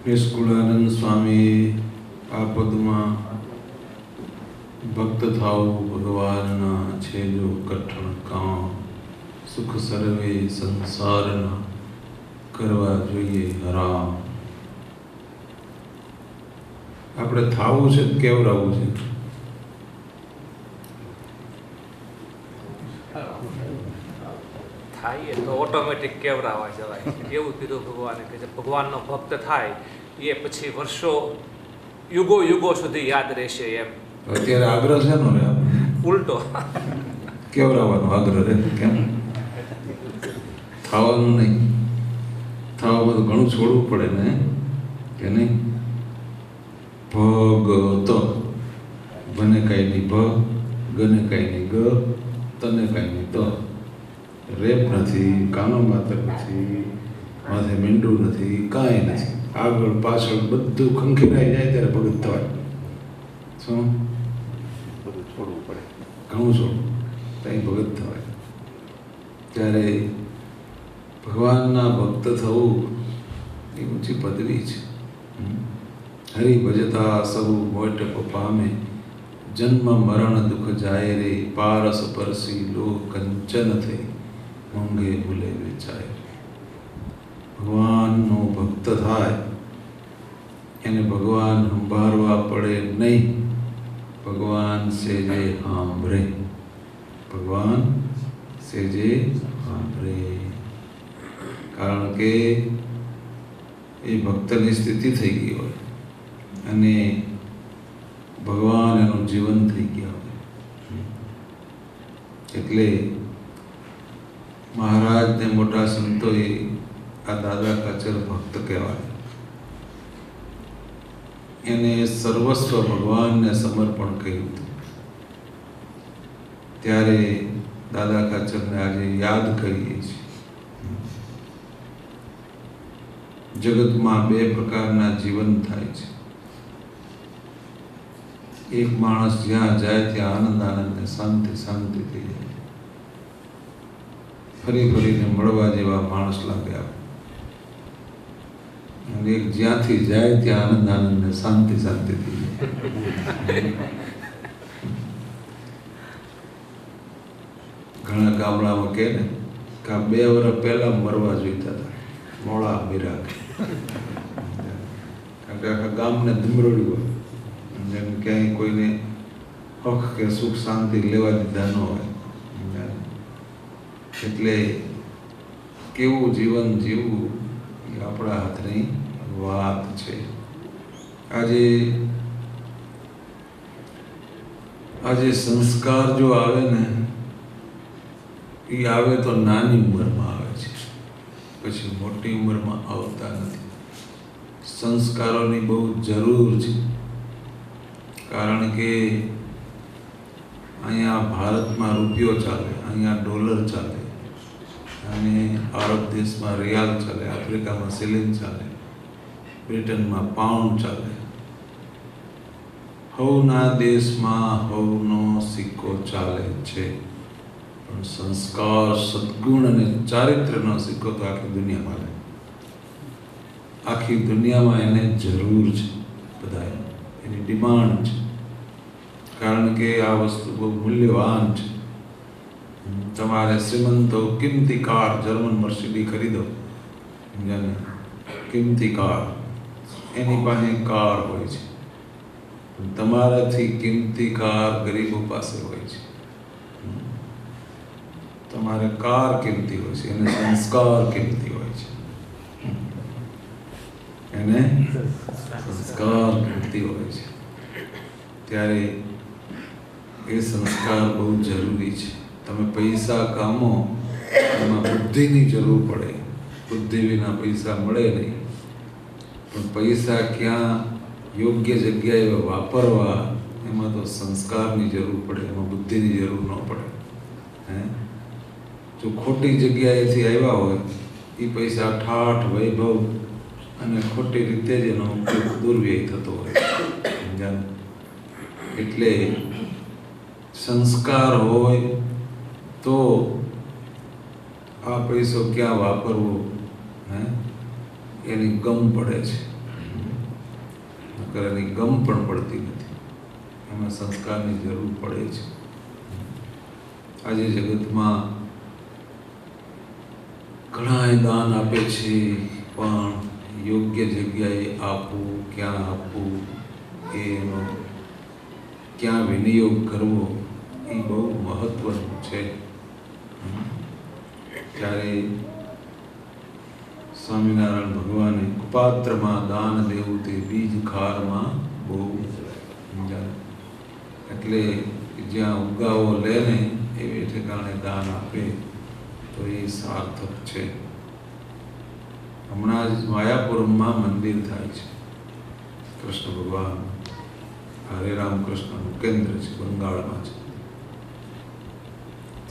નિષ્કુળાનંદ સ્વામી આ પદમાં ભક્ત થાવું ભગવાનના છે જો કઠણ કામ, સુખ સર્વે સંસારના કરવા જોઈએ હરામ. આપણે થાવું છે કેવડાવવું છે. થાય તો ઓટોમેટિક કેવરાવા જવાય. એવું કીધું ભગવાને કે જે ભગવાનનો ભક્ત થાય એ પછી વર્ષો યુગો યુગો સુધી યાદ રહેશે એમ. અત્યારે આગ્રહ છે ને ઉલટો કેવડાવવાનો આગ્રહ રહે. કેમ થાવાનું નહીં? થાવા બધું ઘણું છોડવું પડે ને કે નહીં? ભગત બને કાંઈ નહીં ભ, ગને કાંઈ નહીં ગ, તને કાંઈ નહીં ત. રેપ નથી, કાનો માતર નથી, માથે મીંડું નથી, કાંઈ નથી. આગળ પાછળ બધું ખંખેરાઈ જાય ત્યારે ભગત થવાય. શું બધું છોડવું પડે, ઘણું છોડવું ત્યાં ભગત થવાય. ત્યારે ભગવાનના ભક્ત થવું એ ઊંચી પદવી છે. હરિ ભજતા સૌ મોટપ પામે, જન્મ મરણ દુઃખ જાય રે. પારસ પરસી લોહ કંચન થઈ, મોંઘે ભૂલે વેચાય. ભગવાનનો ભક્ત થાય એને ભગવાન સંભાળવા પડે નહીં. ભગવાન સેજે સાંભળે, ભગવાન સેજે સાંભળે. કારણ કે એ ભક્તની સ્થિતિ થઈ ગઈ હોય અને ભગવાન એનું જીવન થઈ ગયા હોય. એટલે મહારાજ ને મોટા સંતોએ આ દાદા કાચર ભક્ત કહેવાય. એને સર્વસ્વ ભગવાનને સમર્પણ કર્યું હતું. ત્યારે દાદા કાચરને આજે યાદ કરીએ છીએ. જગતમાં બે પ્રકારના જીવન થાય છે. એક માણસ જ્યાં જાય ત્યાં આનંદ આનંદ ને શાંતિ શાંતિ થઈ જાય. ફરી ફરીને મળવા જેવા માણસ લાગે આવે. અને એક જ્યાંથી જાય ત્યાં આનંદ આનંદ ને શાંતિ શાંતિ થઈ જાય. ઘણા ગામડામાં કહે ને કે 2 વર્ષ પહેલા મરવા જોઈતા હતા, મોડા બિરાગ. કારણ કે આખા ગામને ધુમરોડ્યું હોય. જેમ ક્યાંય કોઈને હક કે સુખ શાંતિ લેવા દીધા ન હોય. એટલે કેવું જીવન જીવવું એ આપણા હાથની વાત છે. આજે સંસ્કાર જો આવે ને એ આવે તો નાની ઉંમરમાં આવે છે, પછી મોટી ઉંમરમાં આવતા નથી. સંસ્કારોની બહુ જરૂર છે. કારણ કે અહીંયા ભારતમાં રૂપિયો ચાલે, અહીંયા ડોલર ચાલે, અને આરબ દેશમાં રિયાલ ચાલે, આફ્રિકામાં સિલિંગ ચાલે, બ્રિટનમાં પાઉન્ડ ચાલે. હવના દેશમાં હવનો સિક્કો ચાલે છે, પણ સંસ્કાર, સદ્ગુણ અને ચારિત્ર્યનો સિક્કો તો આખી દુનિયામાં લે. આખી દુનિયામાં એને જરૂર છે. બધા એની ડિમાન્ડ છે. કારણ કે આ વસ્તુ બહુ મૂલ્યવાન છે. તમારે શ્રીમંતો કિંમતી કાર, જર્મન મર્સિડીઝ ખરીદો, કિંમતી કાર, એની પાસે કાર હોય છે. તમારાથી કિંમતી કાર ગરીબો પાસે હોય છે. તમારે કાર કિંમતી હોય છે, એને સંસ્કાર કિંમતી હોય છે. એને સંસ્કાર કિંમતી હોય છે. ત્યારે એ સંસ્કાર બહુ જરૂરી છે. તમે પૈસા કામો એમાં બુદ્ધિની જરૂર પડે. બુદ્ધિ વિના પૈસા મળે નહીં. પણ પૈસા ક્યાં યોગ્ય જગ્યાએ વાપરવા એમાં તો સંસ્કારની જરૂર પડે, એમાં બુદ્ધિની જરૂર ન પડે. જો ખોટી જગ્યાએથી આવ્યા હોય એ પૈસા ઠાઠ વૈભવ અને ખોટી રીતે જ એનો ઉપયોગ દુર્વ્યય થતો હોય. એટલે સંસ્કાર હોય તો આ પૈસો ક્યાં વાપરવો એની ગમ પડે છે. નકર એની ગમ પણ પડતી નથી. એમાં સંસ્કારની જરૂર પડે છે. આજે જગતમાં ઘણા દાન આપે છે, પણ યોગ્ય જગ્યાએ આપવું, ક્યાં આપવું, એનો ક્યાં વિનિયોગ કરવો એ બહુ મહત્વનું છે. ત્યારે સ્વામિનારાયણ ભગવાને કુપાત્રમાં દાન દેવું તે બીજ ખારમાં બહુ સમજાય. એટલે જ્યાં ઉગાવો લે ને એવી ઠેકાણે દાન આપે તો એ સાર્થક છે. હમણાં જ માયાપુરમમાં મંદિર થાય છે. કૃષ્ણ ભગવાન હરે રામકૃષ્ણનું કેન્દ્ર છે, બંગાળમાં છે.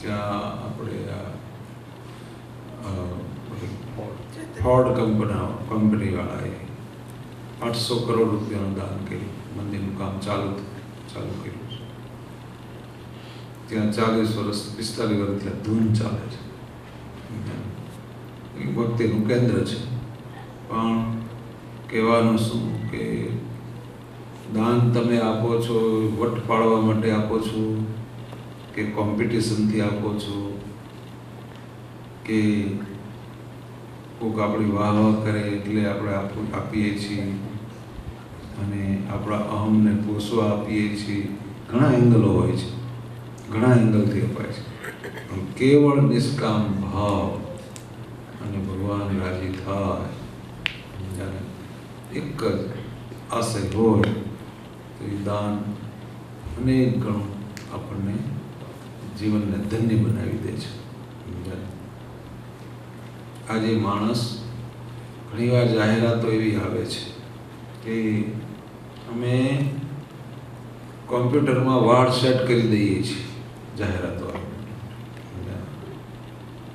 ત્યાં આપણે ફોર્ડ કંપનીવાળાએ 800 કરોડ રૂપિયાનું દાન કર્યું. મંદિરનું કામ ચાલુ કર્યું છે. ત્યાં 40 વર્ષ 45 વર્ષ ત્યાં ધૂન ચાલે છે. ભક્તિનું કેન્દ્ર છે. પણ કહેવાનું શું કે દાન તમે આપો છો વટ પાડવા માટે આપો છો, કે કોમ્પિટિશનથી આપો છો, કે કોઈક આપણી વાહ વાહ કરે એટલે આપણે આપીએ છીએ અને આપણા અહમને પોષવા આપીએ છીએ. ઘણા એંગલો હોય છે, ઘણા એંગલથી અપાય છે. પણ કેવળ નિષ્કામ ભાવ અને ભગવાન રાજી થાય, જ્યારે એક જ આશય હોય તો એ દાન અનેક ગણું આપણને જીવનને ધન્ય બનાવી દે છે. આજે માણસ ઘણીવાર જાહેરાતો એવી આવે છે કે અમે કોમ્પ્યુટરમાં વાળ સેટ કરી દઈએ છીએ. જાહેરાતો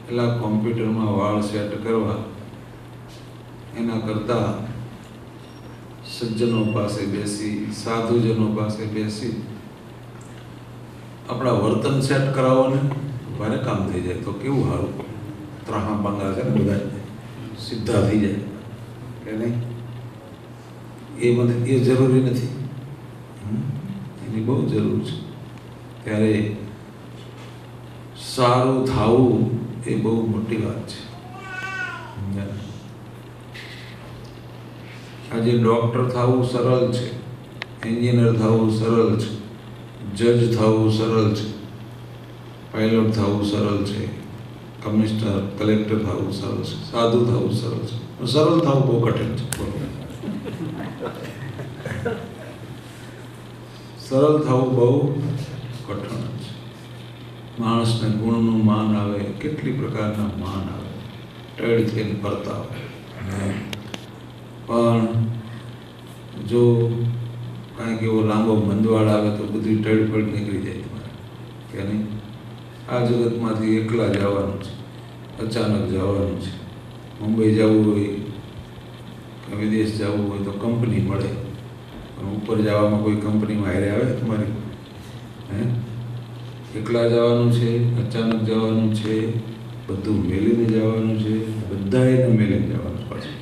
એટલે કોમ્પ્યુટરમાં વાળ સેટ કરવા એના કરતાં સજ્જનો પાસે બેસી, સાધુજનો પાસે બેસી આપણા વર્તન સેટ કરાવો ને, ભારે કામ થઈ જાય તો કેવું સારું. ત્રાહા પાંગા છે ને બધા સીધા થઈ જાય કે નહીં? એ જરૂરી નથી, એની બહુ જરૂર છે. ત્યારે સારું થવું એ બહુ મોટી વાત છે. આજે ડૉક્ટર થવું સરળ છે, એન્જિનિયર થવું સરળ છે, જજ થવું સરળ છે, પાયલોટ થવું સરળ છે, કમિશનર કલેક્ટર થવું સરળ છે, સાધુ થવું સરળ છે. સરળ થવું બહુ કઠિન છે. સરળ થવું બહુ કઠિન છે. માણસને ગુણનું માન આવે, કેટલી પ્રકારના માન આવે, ટળ થઈને ફરતા હોય. પણ જો કાંઈક એવો લાંબો મંદવાળ આવે તો બધી ટળફળ નીકળી જાય તમારે, કે નહીં? આ જગતમાંથી એકલા જવાનું છે, અચાનક જવાનું છે. મુંબઈ જવું હોય કે વિદેશ જવું હોય તો કંપની મળે, પણ ઉપર જવામાં કોઈ કંપનીમાં હારે આવે તમારી? એકલા જવાનું છે, અચાનક જવાનું છે, બધું મેલીને જવાનું છે, બધા એને મેલીને જવાનું પાછું,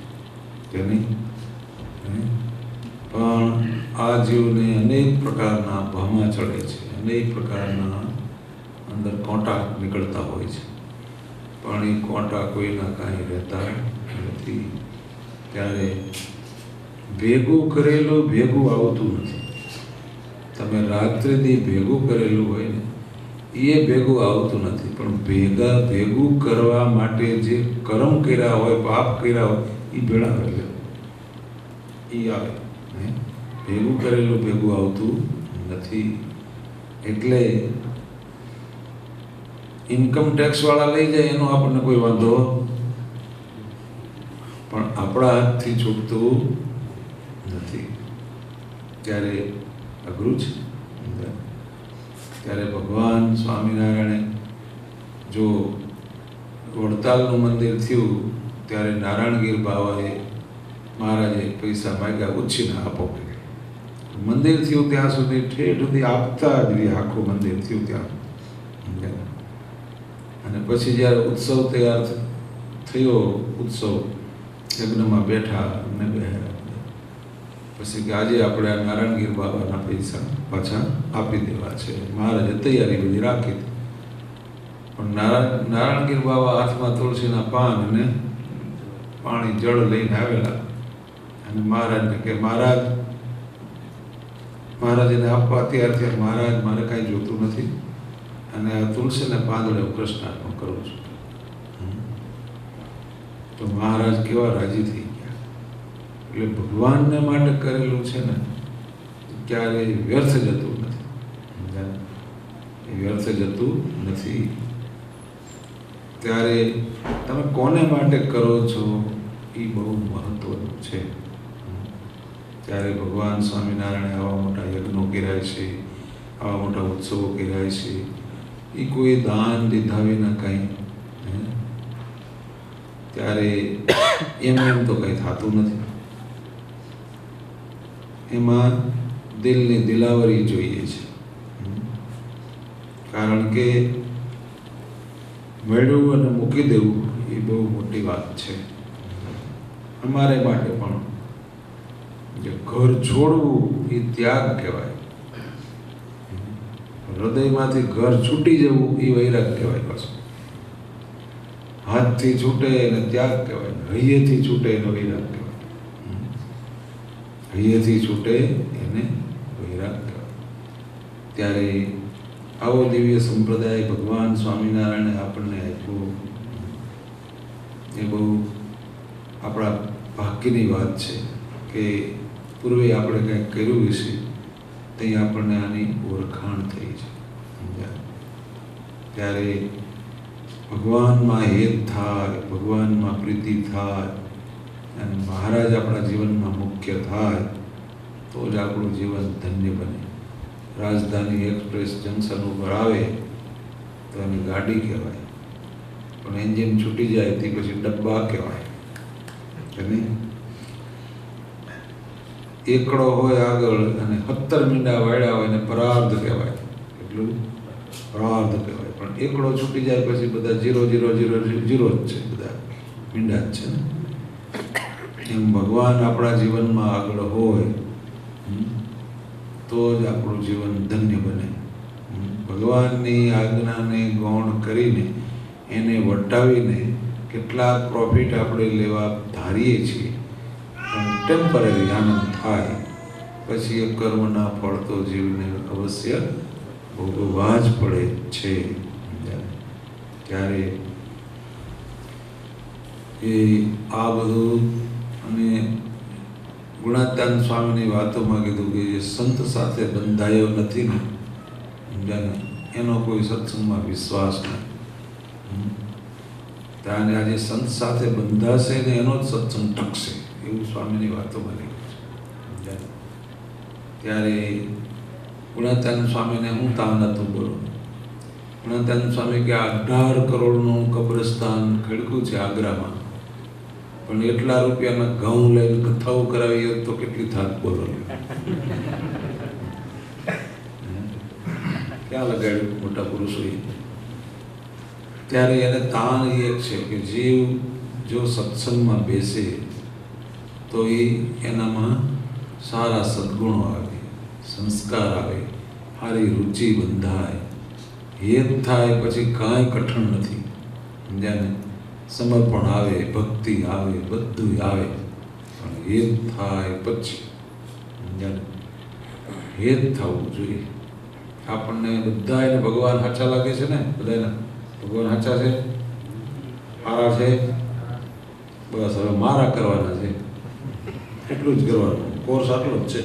કે નહીં? પણ આ જીવને અનેક પ્રકારના ભામા ચડે છે, અનેક પ્રકારના અંદર કોંટા નીકળતા હોય છે, પણ એ કોંટા કોઈના કાંઈ રહેતા નથી. ત્યારે ભેગું કરેલું ભેગું આવતું નથી. તમે રાત્રિથી ભેગું કરેલું હોય ને એ ભેગું આવતું નથી, પણ ભેગું કરવા માટે જે કર્મ કર્યા હોય, પાપ કર્યા હોય એ ભેળા કરે એ આવે. ભેગું કરેલું ભેગું આવતું નથી. એટલે ઇન્કમ ટેક્સ વાળા લઈ જાય એનો આપણને કોઈ વાંધો, પણ આપણા હાથથી છૂટતું નથી. ત્યારે અઘરું છે. ત્યારે ભગવાન સ્વામિનારાયણે જો વડતાલનું મંદિર થયું ત્યારે નારાયણગીર બાવાએ મહારાજે પૈસા માગ્યા, ઉછીને આપો. મંદિર થયું ત્યાં સુધી ઠેઠ સુધી આપતા જ રહી, આખું મંદિર થયું ત્યાં. અને પછી જ્યારે ઉત્સવ તૈયાર થયો, ઉત્સવ યજ્ઞમાં બેઠા અને બેહ્યા, પછી કે આજે આપણે આ નારાયણગીર બાબાના પૈસા પાછા આપી દેવા છે. મહારાજે તૈયારી બધી રાખી હતી. પણ નારાયણગીર બાબા હાથમાં તુલસીના પાન અને પાણી જળ લઈને આવેલા અને મહારાજને કે મહારાજને આપવા તૈયાર થયા. મહારાજ, મારે કાંઈ જોતું નથી અને આ તુલસીને પાંદડે હું કૃષ્ણાર્પણ કરું છું. તો મહારાજ કેવા રાજી થઈ ગયા. એટલે ભગવાનને માટે કરેલું છે ને ક્યારેય વ્યર્થ જતું નથી. એ વ્યર્થ જતું નથી. ત્યારે તમે કોને માટે કરો છો એ બહુ મહત્વનું છે. ત્યારે ભગવાન સ્વામિનારાયણે આવા મોટા યજ્ઞો કર્યા છે, આવા મોટા ઉત્સવો કર્યા છે. એ કોઈ દાન લીધા વિના કંઈ ત્યારે એમ તો કંઈ થતું નથી. એમાં દિલની દિલાવરી જોઈએ છે. કારણ કે મેળવવું અને મૂકી દેવું એ બહુ મોટી વાત છે. અમારે માટે પણ જે ઘર છોડવું એ ત્યાગ કહેવાય. હૃદયમાંથી ઘર છૂટી જવું એ વૈરાગ કહેવાય. પાછું હાથથી છૂટે એને ત્યાગ કહેવાય, હૈયેથી છૂટે એને વૈરાગ કહેવાય. હૈયેથી છૂટે એને વૈરાગ કહેવાય. ત્યારે આવો દિવ્ય સંપ્રદાય ભગવાન સ્વામિનારાયણે આપણને આપ્યો એ બહુ આપણા ભાગ્યની વાત છે કે પૂર્વે આપણે કંઈક કર્યું હશે ત્યાં આપણને આની ઓળખાણ થઈ છે. ત્યારે ભગવાનમાં હેત થાય, ભગવાનમાં પ્રીતિ થાય અને મહારાજ આપણા જીવનમાં મુખ્ય થાય તો જ આપણું જીવન ધન્ય બને. રાજધાની એક્સપ્રેસ જંકશન ઉપર આવે તો એને ગાડી કહેવાય, પણ એન્જિન છૂટી જાય તે પછી ડબ્બા કહેવાય. અને એકડો હોય આગળ અને 17 મીંડા વાળ્યા હોય એને પરાર્ધ કહેવાય. એટલું પરાર્ધ કહેવાય. પણ એકડો છૂટી જાય પછી બધા 0 0 0 0 જ છે, બધા મીંડા જ છે ને. એમ ભગવાન આપણા જીવનમાં આગળ હોય તો જ આપણું જીવન ધન્ય બને. ભગવાનની આજ્ઞાને ગૌણ કરીને એને વટાવીને કેટલાક પ્રોફિટ આપણે લેવા ધારીએ છીએ, પણ ટેમ્પરરી આનંદ થાય, પછી એ કર્મના ફળ તો જીવને અવશ્ય ભોગવવા જ પડે છે. ત્યારે એ આ બધું અને ગુણાત્યાન સ્વામીની વાતોમાં કીધું કે જે સંત સાથે બંધાયો નથી ને એનો કોઈ સત્સંગમાં વિશ્વાસ નહીં. ત્યાં આજે સંત સાથે બંધાશે ને એનો જ સત્સંગ ટકશે, એવું સ્વામીની વાતોમાં લખ્યું છે. ત્યારે ગુણાત્યાન સ્વામીને હું તાન હતું બોલો. ગુણાત્યાન સ્વામી કે 18 કરોડનું કબ્રસ્તાન ખડક્યું છે આગ્રામાં, પણ એટલા રૂપિયાના ઘઉં લઈને કથાઓ કરાવી તો કેટલી થાક બોલો. ક્યાં લગાડ્યું મોટા પુરુષોએ. ત્યારે એને તાન એ છે કે જીવ જો સત્સંગમાં બેસે તો એનામાં સારા સદગુણો આવે, સંસ્કાર આવે, સારી રુચિ બંધાય, હેત થાય, પછી કાંઈ કઠણ નથી. સમજ્યા ને? સમર્પણ આવે, ભક્તિ આવે, બધું આવે, પણ હેત થાય પછી. સમજ્યા ને? હેત થવું જોઈએ. આપણને બધાને ભગવાન સાચા લાગે છે ને? બધાને ભગવાન સાચા છે, સારા છે, બસ હવે મારા કરવાના છે, એટલું જ કરવાનું. કોર્સ આટલો જ છે.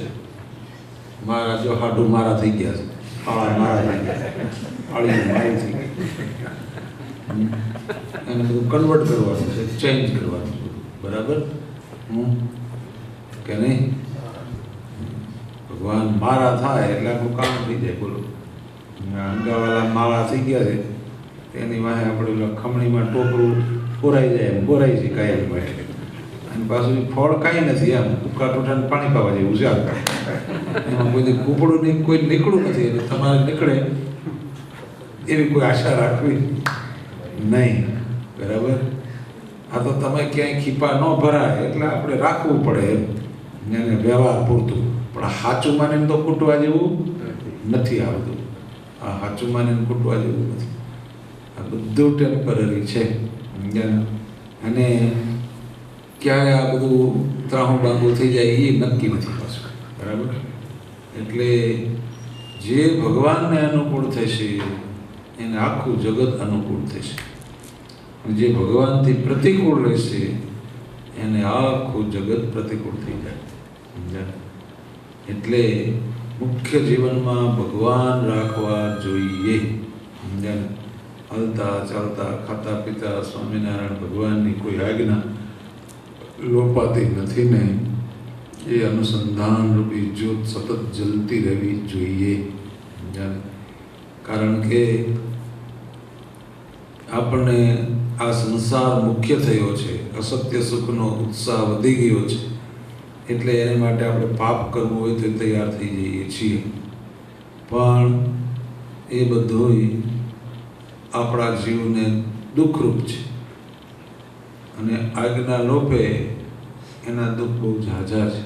મારા જો હાડું મારા થઈ ગયા છે, આળા મારા થઈ ગયા છે, આળી મારી થઈ ગઈ, એને બધું કન્વર્ટ કરવાનું છે, ચેન્જ કરવાનું છે. બરાબર કે નહીં? ભગવાન મારા થાય એટલે આપણું કામ થઈ જાય. બોલો, અંગાવાલા માળા થઈ ગયા છે એની વાહે આપણે ખમણીમાં ટોપરું પોરાઈ જાય એમ પોરાઈ છે કાયમ માટે. અને પાછું ફળ કાંઈ નથી, એમ ઉકા ટોટાને પાણી પાવા જેવું છે. એમાં કોઈ કૂપડું નહીં, કોઈ નીકળું નથી, એટલે તમારે નીકળે એવી કોઈ આશા રાખવી નહીં. બરાબર? આ તો તમે ક્યાંય ખીપા ન ભરાય એટલે આપણે રાખવું પડે એમ. એને વ્યવહાર પૂરતું. પણ સાચું માનીને તો કૂટવા જેવું નથી આવતું. આ સાચું માનીને કૂટવા જેવું નથી. આ બધું ટેમ્પરરી છે. સમજ્યા? અને ક્યારે આ બધું ત્રાહું બાંગું થઈ જાય એ નક્કી નથી પાછું. બરાબર? એટલે જે ભગવાનને અનુકૂળ થશે એને આખું જગત અનુકૂળ થશે. જે ભગવાનથી પ્રતિકૂળ રહેશે એને આખું જગત પ્રતિકૂળ થઈ જાય. સમજ્યા? એટલે મુખ્ય જીવનમાં ભગવાન રાખવા જોઈએ. સમજ્યા? હલતા ચાલતા ખાતા પીતા સ્વામિનારાયણ ભગવાનની કોઈ આજ્ઞા લોપાતી નથી ને એ અનુસંધાન રૂપી જ્યોત સતત જલતી રહેવી જોઈએ. સમજ્યા? કારણ કે આપણને આ સંસાર મુખ્ય થયો છે, અસત્ય સુખનો ઉત્સાહ વધી ગયો છે, એટલે એને માટે આપણે પાપ કરવું હોય તો તૈયાર થઈ જઈએ છીએ. પણ એ બધું આપણા જીવને દુઃખરૂપ છે અને આજ્ઞા લોપે એના દુઃખ બહુ ઝાઝા છે.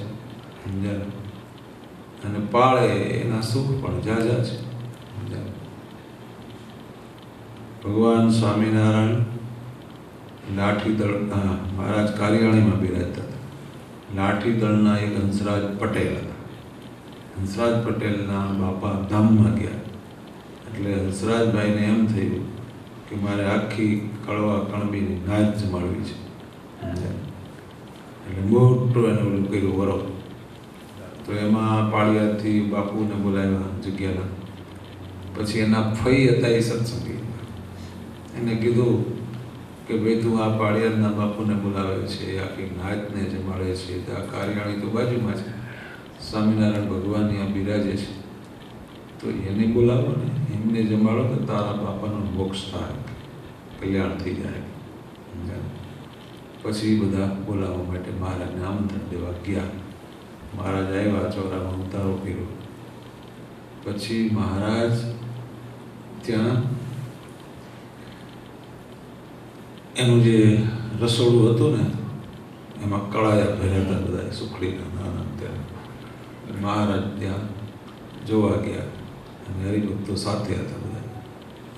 સમજ્યા? અને પાળે એના સુખ પણ ઝાઝા છે. સમજ્યા? ભગવાન સ્વામિનારાયણ લાઠી દળ મહારાજ કારિયાણીમાં બિરાજતા હતા. લાઠી દળના એક હંસરાજ પટેલ હતા. હંસરાજ પટેલના બાપા ધામમાં ગયા એટલે હંસરાજભાઈને એમ થયું કે મારે આખી કળવા કણબીની નાચ જમાડવી છે. એટલે મોટું એને ઓલું કર્યું વરો. તો એમાં પાળિયાદથી બાપુને બોલાવ્યા જગ્યાના. પછી એના ફઈ હતા એ સત્સંગી. એને કીધું કે ભાઈ તું આ પાળિયાદના બાપુને બોલાવે છે, આખી નાચને જમાડે છે, તો આ કારિયાણી તો બાજુમાં છે, સ્વામિનારાયણ ભગવાન ત્યાં બિરાજે છે, તો એને બોલાવો ને, એમને જમાડો તો તારા બાપાનો મોક્ષ થાય, કલ્યાણ થઈ જાય. પછી બધા બોલાવવા માટે મહારાજને આમંત્રણ દેવા ગયા. મહારાજ આવ્યા, ચોરામાં ઉતારો કર્યો. પછી મહારાજ ત્યાં એનું જે રસોડું હતું ને એમાં કળાયા ભર્યા હતા બધા સુખડીના નાના. ત્યાં મહારાજ ત્યાં જોવા ગયા અને હરિભક્તો સાથે હતા બધા.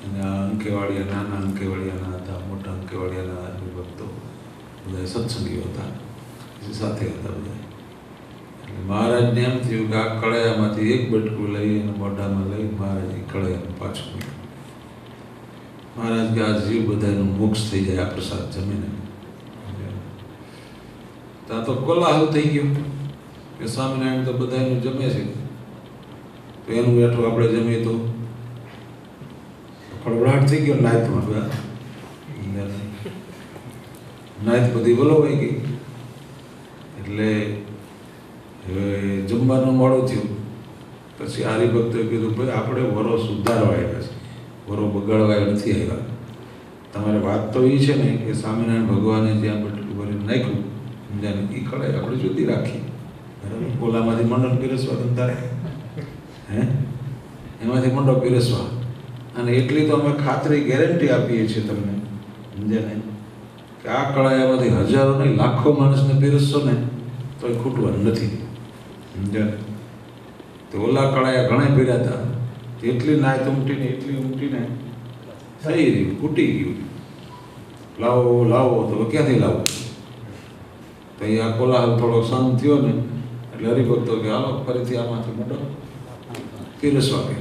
અને આ અંકેવાડિયા નાના અંકેવાડિયાના હતા, મોટા અંકેવાડિયાના હરિભક્તો બધા સત્સંગીઓ હતા, સાથે હતા બધા. એટલે મહારાજને એમ થયું કે આ કળાયામાંથી એક બટકું લઈ અને મોઢામાં લઈ મહારાજ એ કળાયાનું પાછું મૂક્યું. મહારાજ કે આ જીવ બધાનું મોક્ષ થઈ જાય આ પ્રસાદ જમીને. ત્યાં તો કોલાહલ થઈ ગયો કે સ્વામિનારાયણ તો બધાનું જમે છે, તો એનું બેઠું આપણે જમીએ તો ખળભળાટ થઈ ગયો નાયતમાં. બધા નાયત બધી વલોવાઈ ગઈ. એટલે જમવાનું મોડું થયું. પછી હરિભક્તોએ કીધું ભાઈ આપણે વરો સુધારવા આવ્યા છે, વરો બગાડવા નથી આવ્યા. તમારે વાત તો એ છે ને કે સ્વામિનારાયણ ભગવાને જ્યાં બટકું ભરીને નાખ્યું સમજાને એ કળાઈ આપણે જુદી રાખી. બરાબર? ઓલામાંથી મંડળ પીરસવા ધંધા હે એમાંથી મંડળ પીરસવા. અને એટલી તો અમે ખાતરી ગેરંટી આપીએ છીએ તમને, સમજ્યા ને, કે આ કળાયામાંથી હજારો નહીં લાખો માણસને પીરસશો ને તો એ ખૂટવાનું નથી. સમજ્યા? તો ઓલા કળાયા ઘણા પીર્યા હતા, એટલી નાય ઉમટીને એટલી ઉમટીને થઈ રહ્યું, ફૂટી ગયું. લાવો લાવો તો ક્યાંથી લાવો? તો એ આ કોલાહલ થોડો શાંત થયો ને એટલે હરિભક્તો કે હાલો ફરીથી આમાંથી મોટો પીરસવા કે.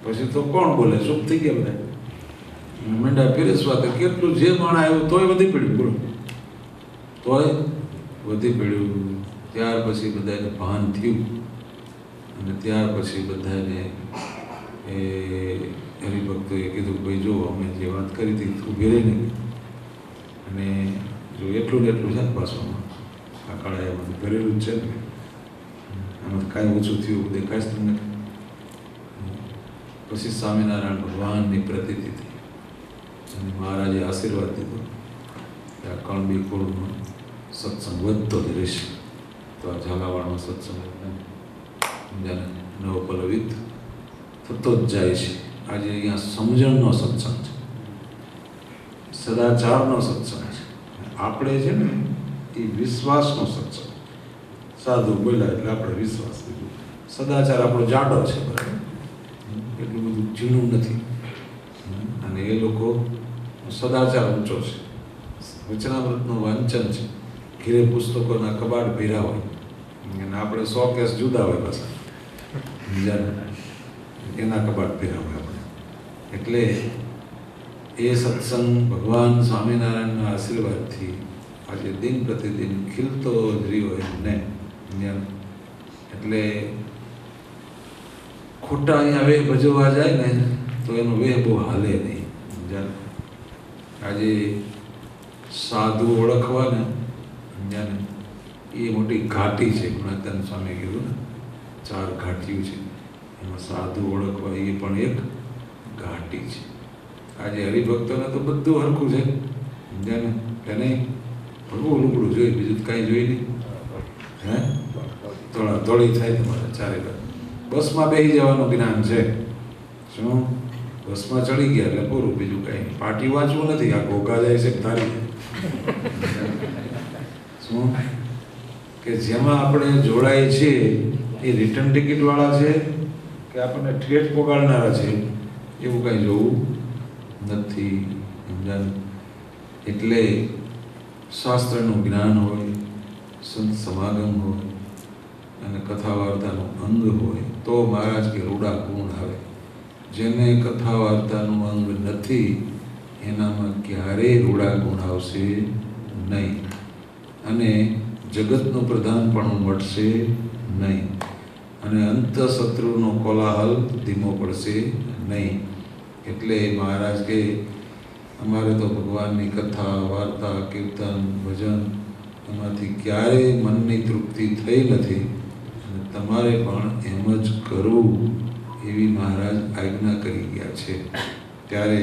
પછી તો કોણ બોલે, ચૂપ થઈ ગયા બધા. મીંડા પીરસવા તો કેટલું જે માણા આવ્યું તોય વધી પડ્યું. બોલો, તોય વધી પડ્યું. ત્યાર પછી બધાને ભાન થયું અને ત્યાર પછી બધાને એ હરિભક્તોએ કીધું ભાઈ જો અમે જે વાત કરી હતી તું ઘેરે નહીં, અને જો એટલું ને એટલું છે ને પાછું આ કળાયામાં ભરેલું જ છે ને, આમાં કાંઈ ઓછું થયું દેખાય જ તમને. પછી સ્વામિનારાયણ ભગવાનની પ્રતીતિ થઈ અને મહારાજે આશીર્વાદ દીધો કે આ કણબી કુળમાં સત્સંગ વધતો જ રહેશે. તો આ ઝાલાવાડનો સત્સંગ નવપલવિત થતો જ જાય છે. આજે અહીંયા સમજણનો સત્સંગ છે, સદાચારનો સત્સંગ છે. આપણે છે ને એ વિશ્વાસનો સત્સંગ. સાધુ બોલ્યા એટલે આપણે વિશ્વાસ કર્યો. સદાચાર આપણો જાડો છે, બરાબર, એટલું બધું ઝીણું નથી. અને એ લોકો સદાચાર ઊંચો છે, વચનામૃતનું વાંચન છે, ઘીરે પુસ્તકોના કબાટ ભર્યા હોય અને આપણે 100 કેસ જુદા હોય પાછા બીજાને, એના કબાટ ભર્યા હોય આપણે. એટલે એ સત્સંગ ભગવાન સ્વામિનારાયણના આશીર્વાદથી આજે દિન પ્રતિદિન ખીલતો જ રહ્યો એમને. એટલે ખોટા અહીંયા વેહ ભજવવા જાય ને તો એનો વેહ બહુ હાલે નહીં. આજે સાધુ ઓળખવા ને એ મોટી ઘાટી છે. ગુણાતીતાનંદ સ્વામીએ કીધું ને 4 ઘાટીઓ છે, એમાં સાધુ ઓળખવા એ પણ એક ઘાટી છે. આજે હરિભક્તોને તો બધું હરખું છે, સમજ્યા ને કે નહીં? ભગવું લુગડું જોઈએ, બીજું કાંઈ જોઈ નહીં. હે થોડા થોડી થાય તમારે ચારે બાજુ. બસમાં બેસી જવાનું જ્ઞાન છે. શું બસમાં ચડી ગયા એટલે પૂરું, બીજું કાંઈ નહીં. પાર્ટી વાંચવું નથી, આ ઘોઘા જાય છે તારી. શું કે જેમાં આપણે જોડાય છે એ રિટર્ન ટિકિટ વાળા છે કે આપણને ઠેઠ પોગાડનારા છે, એવું કાંઈ જોવું નથી. એટલે શાસ્ત્રનું જ્ઞાન હોય, સંત સમાગમ હોય અને કથા વાર્તાનું અંગ હોય તો મહારાજ કે રૂડા ગુણ આવે. જેને કથા વાર્તાનું અંગ નથી એનામાં ક્યારેય રૂડા ગુણ આવશે નહીં, અને જગતનું પ્રધાનપણું મળશે નહીં, અને અંતઃશત્રુનો કોલાહલ ધીમો પડશે નહીં. એટલે મહારાજ કે અમારે તો ભગવાનની કથા વાર્તા કીર્તન ભજન એમાંથી ક્યારેય મનની તૃપ્તિ થઈ નથી, અને તમારે પણ એમ જ કરવું એવી મહારાજ આજ્ઞા કરી ગયા છે. ત્યારે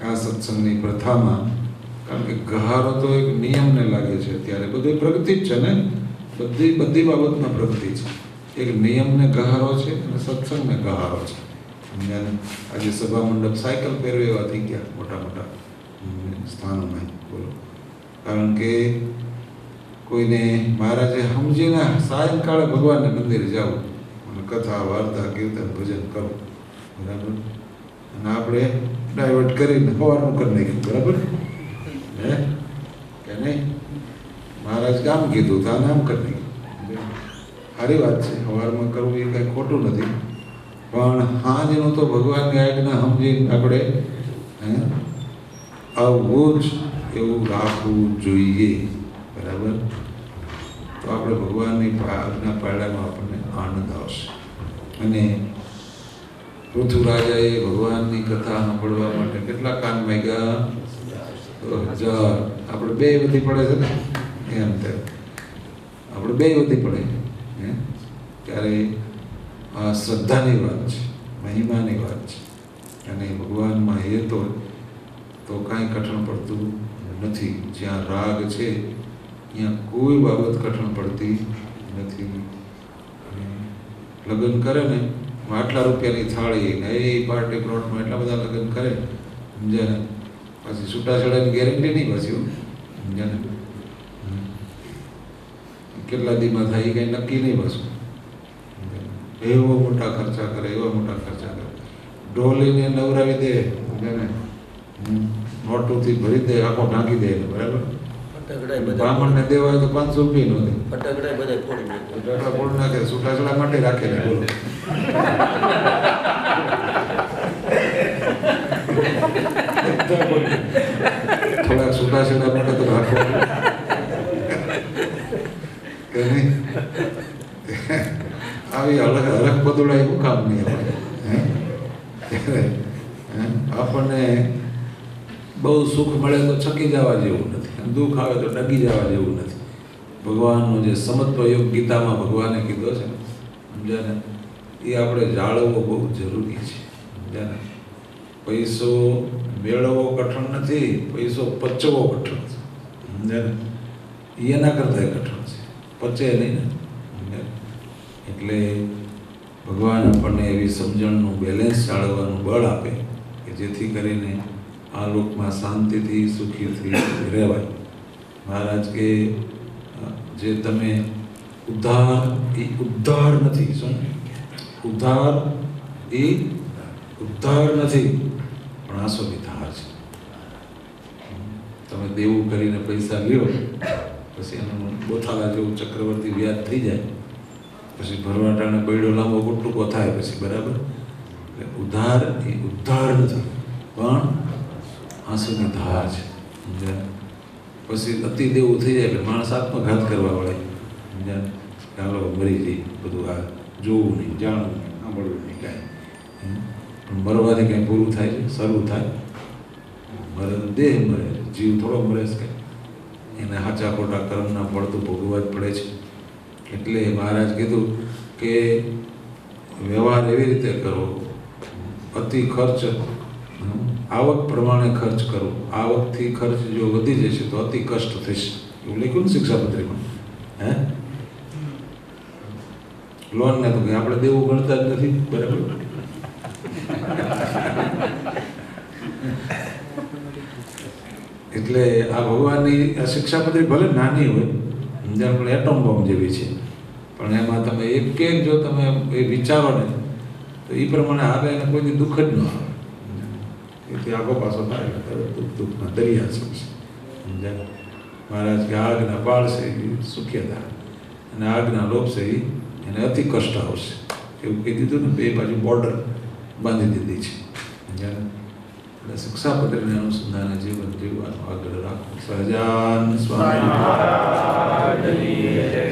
આ સત્સંગની પ્રથામાં, કારણ કે ગહારો તો એક નિયમને લાગે છે, ત્યારે બધી પ્રગતિ જ છે ને, બધી બાબતમાં પ્રગતિ છે. એક નિયમને ગહારો છે અને સત્સંગને ગહારો છે. આજે સભા મંડપ સાયકલ પહેરવે એવા થઈ ગયા મોટા મોટા સ્થાનોમાં. બોલો, કારણ કે કોઈને મહારાજે સમજીને સાયંકાળે ભગવાનને મંદિરે જવું અને કથા વાર્તા કીર્તન ભજન કરવું, બરાબર, અને આપણે ડાયવર્ટ કરીને સવારનું કરી નાખ્યું, બરાબર હે કે નહીં? મહારાજ કામ કીધું તો આને આમ કરી નાખ્યું. સારી વાત છે, સવારમાં કરવું એ કાંઈ ખોટું નથી, પણ સાંજનું તો ભગવાનની આજ્ઞા સમજીને આપણે આવું જ એવું રાખવું જોઈએ, બરાબર. તો આપણે ભગવાનની આજ્ઞા પાળવામાં આપણને આનંદ આવશે. અને પૃથ્વીરાજાએ ભગવાનની કથા સાંભળવા માટે કેટલા કાન માંગ્યા? 1000. આપણે 2 વધી પડે છે ને, એમ તેમ આપણે 2 વધી પડે હે. ત્યારે આ શ્રદ્ધાની વાત છે, મહિમાની વાત છે, અને ભગવાનમાં હેત હોય તો કાંઈ કઠણ પડતું નથી. જ્યાં રાગ છે ત્યાં કોઈ બાબત કઠણ પડતી નથી. લગ્ન કરે ને આટલા રૂપિયાની થાળી ને એ પાર્ટી પ્લોટમાં એટલા બધા લગ્ન કરે, સમજ્યા ને? પછી છૂટાછેડાની ગેરંટી નહીં પાછી, સમજ્યા ને? કેટલા દીમાં થાય એ કંઈ નક્કી નહીં પાછું. એવો મોટા ખર્ચા કરે, એવા મોટા ખર્ચા કરે. ઢોલીને નવરાવી દે, સમજ્યા ને? નોટોથી ભરી દે, આખો ઢાંકી દે, બરાબર. બ્રાહ્મણને દેવા હોય તો 500 રૂપિયા નો દે. ફટાકડા બધા ફોડી નાખે, છૂટાછેડા માટે રાખે ને. બોલો, થોડાક છૂટાછેડા માટે તો રાખો કે નહીં? આવી હરખ બદલાય એવું કામ નહીં આપણે. આપણને બહુ સુખ મળે તો છકી જવા જેવું નથી, દુઃખ આવે તો ડગી જવા જેવું નથી. ભગવાનનો જે સમત્વ યોગ ગીતામાં ભગવાને કીધો છે, સમજ્યા ને? એ આપણે જાળવવો બહુ જરૂરી છે, સમજ્યા ને? પૈસો મેળવવો કઠણ નથી, પૈસો પચવો કઠણ છે, સમજ્યા ને? એના કરતાં કઠણ છે, પચે નહીં ને. એટલે ભગવાન આપણને એવી સમજણનું બેલેન્સ જાળવવાનું બળ આપે કે જેથી કરીને આ લોકમાં શાંતિથી સુખીથી રહેવાય. મહારાજ કે જે તમે ઉદ્ધાર એ ઉદ્ધાર નથી. શું ઉદ્ધાર એ ઉદ્ધાર નથી, પણ આંસુની ધાર છે. તમે દેવું કરીને પૈસા લ્યો, પછી એનું બોથાલા જેવું ચક્રવર્તી વ્યાજ થઈ જાય, પછી ભરવાટાને બૈડો લાંબો ટૂંકો થાય પછી, બરાબર? એટલે ઉદ્ધાર એ ઉદ્ધાર નથી, પણ આંસુની ધાર છે. સમજ્યા? પછી અતિ દેવું થઈ જાય એટલે માણસ આત્મઘાત કરવા વળે. સમજ્યા? ચાલો મરી જઈ, બધું આ જોવું નહીં, જાણવું નહીં, સાંભળવું નહીં કાંઈ. પણ મરવાથી કંઈ પૂરું થાય છે? શરૂ થાય. મરે દેહ મરે, જીવ થોડો મરે છે કંઈ. એને સાચા ખોટા કર્મના ફળ તો ભોગવવા જ પડે છે. એટલે મહારાજ કીધું કે વ્યવહાર એવી રીતે કરો, અતિ ખર્ચ આવક પ્રમાણે ખર્ચ કરો. આવકથી ખર્ચ જો વધી જશે તો અતિ કષ્ટ થશે. એવું લખ્યું ને શિક્ષાપત્રીમાં. હે લોન ને તો કંઈ આપણે દેવું ગણતા જ નથી, બરાબર? એટલે આ ભગવાનની આ શિક્ષાપત્રી ભલે નાની હોય, સમજાણ પણ એટમ બોમ્બ જેવી છે, પણ એમાં તમે એક જો તમે એ વિચારો ને તો એ પ્રમાણે હાલે એને કોઈ દુઃખ જ ન આવે. એથી આગો પાછો થાય દુઃખના દરિયા છે. સમજાય? મહારાજ કે આગના પાળશે એ સુખ્યતા, અને આગના લોભશે એને અતિ કષ્ટ આવશે. એવું કહી દીધું ને, બે બાજુ બોર્ડર બાંધી દીધી છે. સમજાય? એટલે શિક્ષાપત્રીને અનુસંધાને જીવન જીવવાનું આગળ રાખો. સહજાન સ્વામી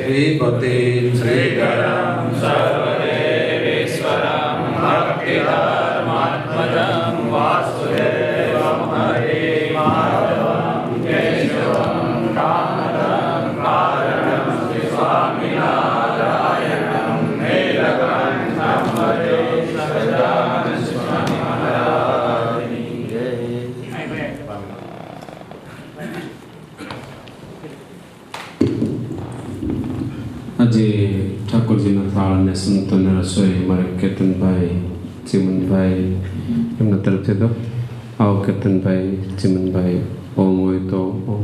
શ્રી પતે શ્રી ગરમ સર્વદેવેશ્વરમ ભક્તિધર્માત્મજં વાસુદેવમ હરે માધવમ કેશવમ કામદં કારણમ સ્વામિનારાયણમ નીલકંઠમ હરે સહજાન સ્વામી મહારાજની જય. આજે ઠાકોરજીના થાળ અને સંતોને રસોઈ મારે કેતનભાઈ, ચિમનભાઈ એમના તરફથી તો આવો કેતનભાઈ, ચિમનભાઈ, ઓમ હોય તો ઓમ.